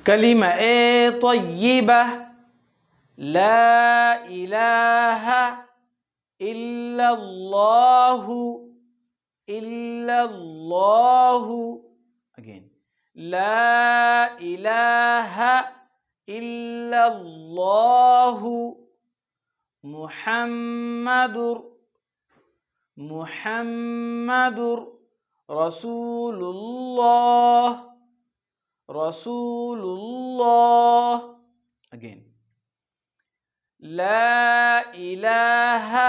कलिमा ए तय्यिबा ला इलाहा इल्लल्लाहु इल्लल्लाहु अगेन ला इलाहा इल्लल्लाहु मुहम्मदुर मुहम्मदुर रसूलुल्लाह रसूलुल्लाह अगेन ला इलाहा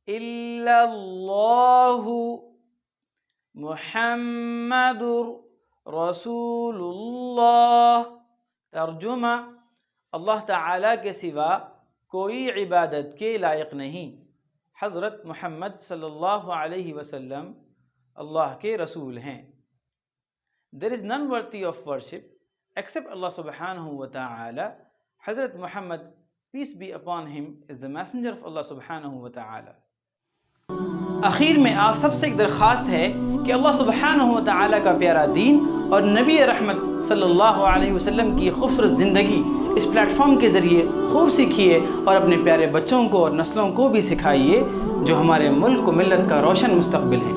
इल्लल्लाहु मुहम्मदुर रसूलुल्लाह। तर्जुमा, अल्लाह ताला के सिवा कोई इबादत के लायक नहीं। हज़रत मुहम्मद सल्लल्लाहु अलैहि वसल्लम अल्लाह के रसूल हैं। There is none worthy of worship except Allah subhanahu wa ta'ala. Hazrat Muhammad, peace be upon him, is the messenger of Allah subhanahu wa ta'ala. आखिर में आप सबसे एक दरख्वास्त है कि अल्लाह सुब्हानहू व तआला का प्यारा दीन और नबी रहमत सल्लल्लाहु अलैहि वसल्लम की खूबसूरत ज़िंदगी इस प्लेटफॉर्म के ज़रिए खूब सीखिए और अपने प्यारे बच्चों को और नस्लों को भी सिखाइए जो हमारे मुल्क व मिल्लत का रोशन मुस्तक़बिल है।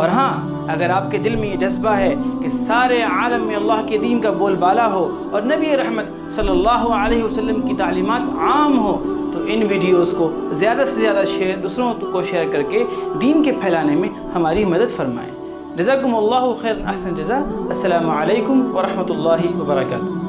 और हाँ, अगर आपके दिल में ये जज्बा है कि सारे आलम में अल्लाह के दीन का बोलबाला हो और नबी रहमत सल्लल्लाहु अलैहि वसल्लम की तालीमात आम हो, तो इन वीडियोस को ज़्यादा से ज़्यादा दूसरों को शेयर करके दीन के फैलाने में हमारी मदद फरमाएँ। जज़ाकुमुल्लाहु खैरन अहसन जज़ा। अस्सलामु अलैकुम व रहमतुल्लाहि व बरकातुहू।